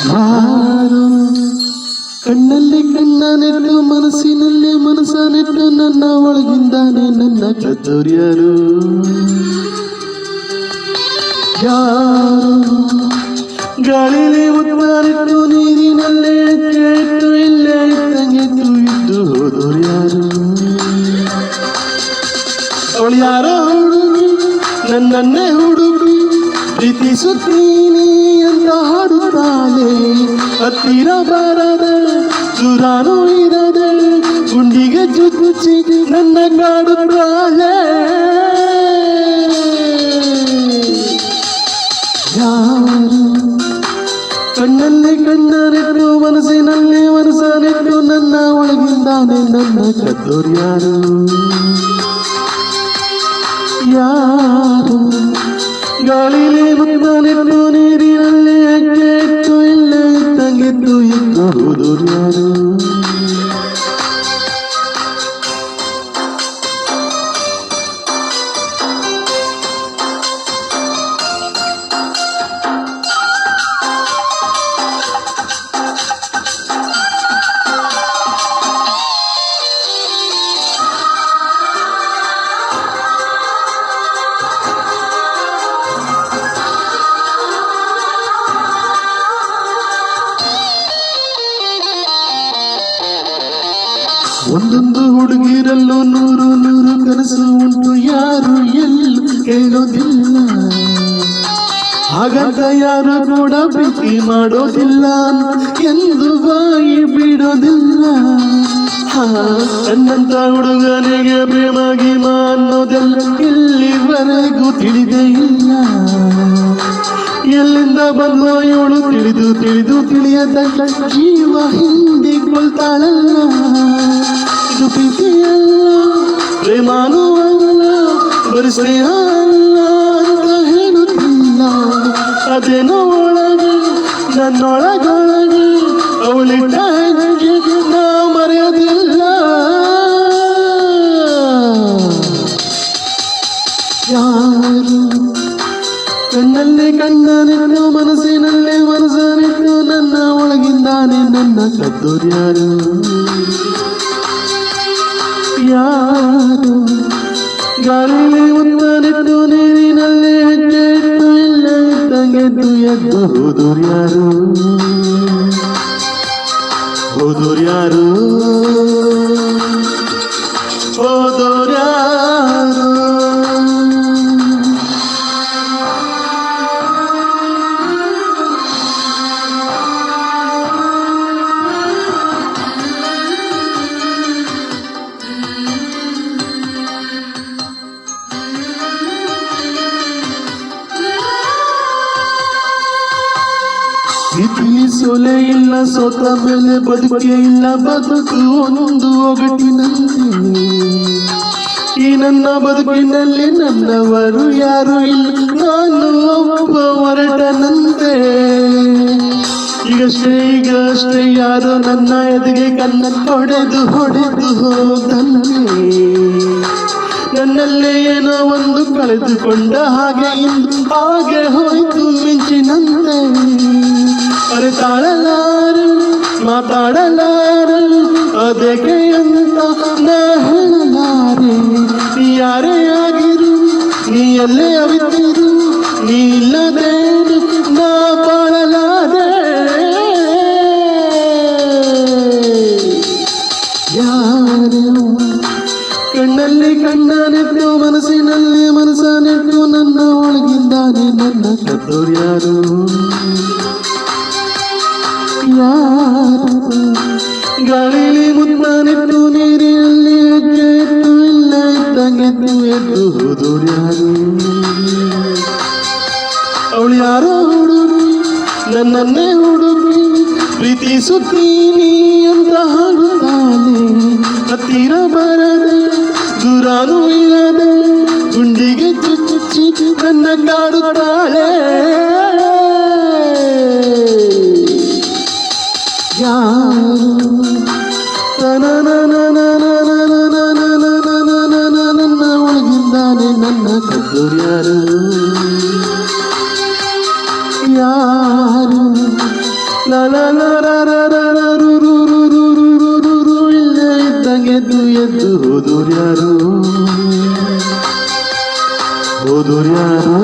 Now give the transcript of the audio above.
ಯಾರು ಕಣ್ಣಲ್ಲಿ ಕಣ್ಣನಿಟ್ಟು ಮನಸ್ಸಿನಲ್ಲಿ ಮನಸ್ಸನಿಟ್ಟು ನನ್ನ ಒಳಗಿಂದಾನೆ ನನ್ನ ಕತ್ತೋರ್ಯಾರು ಯಾರು ಗಾಳಿಲಿ ಮುತ್ತಾನಿಟ್ಟು ನೀರಿನಲ್ಲೇ ಇಟ್ಟು ಇಲ್ಲೇ ಇದ್ದಂಗೆದ್ದು ಇದ್ದು ಹೋದೋರು ಯಾರು ಅವಳು ಯಾರೋ ಹುಡುಗಿ ನನ್ನನ್ನೇ ಹುಡುಗಿ ಪ್ರೀತಿಸುತ್ತೀನಿ ಅಂತ ಹಾಡುತ್ತಾಳೆ ಹತ್ತಿರ ಬಾರದ ದೂರಾನು ಇರದೆ ಗುಂಡಿಗೆ ಚುಚ್ಚಿ ನನ್ನ ಕಾಡುತ್ತಾಳೆ ಯಾರು ಕಣ್ಣಲ್ಲಿ ಕಣ್ಣನಿಟ್ಟು ಮನಸ್ಸಿನಲ್ಲಿ ಮನಸ್ಸನಿಟ್ಟು ನನ್ನ ಒಳಗಿಂದಾನೆ ನನ್ನ ಕತ್ತೋರ್ಯಾರು ಯಾರು ಗಾಳಿಲಿ ಮುತ್ತನಿಟ್ಟು ನೀರಿನಲ್ಲಿ ಅಕ್ಕೆ ಇಟ್ಟು ಇಲ್ಲೇ ಇದ್ದಂಗಿದ್ದು ಇದ್ದು ಹೋದೋರು ಯಾರು ಒಂದೊಂದು ಹುಡುಗಿರಲ್ಲೂ ನೂರು ನೂರು ಕನಸು ಉಂಟು ಯಾರು ಎಲ್ಲೂ ಹೇಳೋದಿಲ್ಲ ಹಾಗಂತ ಯಾರು ಕೂಡ ಪ್ರೀತಿ ಮಾಡೋದಿಲ್ಲ ಎಂದು ಬಾಯಿ ಬಿಡೋದಿಲ್ಲ ನನ್ನಂತ ಹುಡುಗನಿಗೆ ಪ್ರೇಮ ಗೀಮ ಅನ್ನೋದೆಲ್ಲ ಇಲ್ಲಿವರೆಗೂ ತಿಳಿದೇ ಇಲ್ಲ ಎಲ್ಲಿಂದ ಬಂದೋ ಇವಳು ತಿಳಿದು ತಿಳಿದು ತಿಳಿಯದ ಜೀವ ಹಿಂದಿಕೊಳ್ತಾಳಲ್ಲ ಇದು ಪ್ರೀತಿಯಲ್ಲ ಪ್ರೇಮಾನೂ ಅಲ್ಲ ಬರೀ ಸ್ನೇಹ ಅಲ್ಲ ಅಂತ ಹೇಳುತ್ತಿಲ್ಲ ಅದೇನೋ ಒಳಗೆ ನನ್ನೊಳಗೊಳಗೆ ಅವಳಿಟ್ಟ ಹೆಜ್ಜೆಗೆ ನಾ ಮರೆಯೋದಿಲ್ಲ ಯಾರು ಕಣ್ಣಲ್ಲಿ ಕಣ್ಣನಿಟ್ಟು ಮನಸ್ಸಿನಲ್ಲಿ ಮನಸ್ಸನಿಟ್ಟು ನನ್ನ ಒಳಗಿಂದಾನೆ ನನ್ನ ಕತ್ತೋರ್ಯಾರು ಯಾರು ಗಾಳಿಲಿ ಮುತ್ತನಿಟ್ಟು ನೀರಿನಲ್ಲಿ ಹೆಜ್ಜೆ ಇಟ್ಟು ಇಲ್ಲ ಇದ್ದಂಗೆದ್ದು ಎದ್ದು ಹೋದೋರ್ಯಾರು ಹೋದೋರ್ಯಾರು ಹೋದೋರ್ಯಾರು ಸೋಲೆ ಇಲ್ಲ ಸೋತ ಮೇಲೆ ಬದುಕೆ ಇಲ್ಲ ಬದುಕು ಒಂದು ಒಗಟಿನಂತೆ ಈ ನನ್ನ ಬದುಕಿನಲ್ಲಿ ನನ್ನವರು ಯಾರು ಇಲ್ಲ ನಾನು ಒಬ್ಬ ಹೊರಟನಂತೆ ಈಗಷ್ಟೇ ಯಾರು ನನ್ನ ಎದೆಗೆ ಕನ್ನ ಹೊಡೆದು ಹೋದಂತೆ ನನ್ನಲ್ಲೇ ಏನೋ ಒಂದು ಕಳೆದುಕೊಂಡ ಹಾಗೆ ಹಾಗೆ ಹೋಯ್ತು ಮಿಂಚಿನಂತೆ ಅರಿತಾಳಲಾರು ಮಾತಾಡಲಾರು ಅದಕ್ಕೆ ಅಂತ ನಾ ಹೇಳಲಾರೆ ನೀ ಯಾರೇ ಆಗಿರು ನೀ ಎಲ್ಲೇ ಅವಿತಿರು ನೀ ಇಲ್ಲದೆ ನಾ ಬಾಳಲಾರೆ ಯಾರು ಕಣ್ಣಲ್ಲಿ ಕಣ್ಣನಿಟ್ಟು ಮನಸ್ಸಿನಲ್ಲಿ ಮನಸ್ಸನಿಟ್ಟು ನನ್ನ ಒಳಗಿಂದಾನೆ ನನ್ನ ಕತ್ತೋರ್ಯಾರು ಯಾರು ಗಾಳಿಲಿ ಮುತ್ತನಿಟ್ಟು ನೀರಿನಲ್ಲಿ ಹೆಜ್ಜೆ ಇಟ್ಟು ಇಲ್ಲ ಇದ್ದಂಗೆದ್ದು ಎದ್ದು ಹೋದೋರು ಯಾರು ಅವಳು ಯಾರೋ ಹುಡುಗಿ ನನ್ನನ್ನೇ ಹುಡುಗಿ ಪ್ರೀತಿಸುತ್ತೀನಿ ಅಂತ ಹಾಡುತ್ತಾಳೆ ಹತ್ತಿರ ಬರದೆ ದೂರಾನು ಇಲ್ಲದೆ ಗುಂಡಿಗೆ ಚುಚ್ಚಿ ನನ್ನ ಕಾಡುತ್ತಾಳೆ ಯಾರು ನನ್ನ ಒಳಗಿಂದಾನೆ ನನ್ನ ಕತ್ತೋರ್ಯಾರು ಯಾರು ಲಾ ಲಾ ಲಾ ರಾ ರಾ ರಾ ರಾ ರು ರು ರು ರು ರು ರು ರು ರು ಇಲ್ಲೇ ಇದ್ದಂಗೆ ಎದ್ದು ಎದ್ದು ಹೋದೋರ್ಯಾರು ಹೋದೋರ್ಯಾರು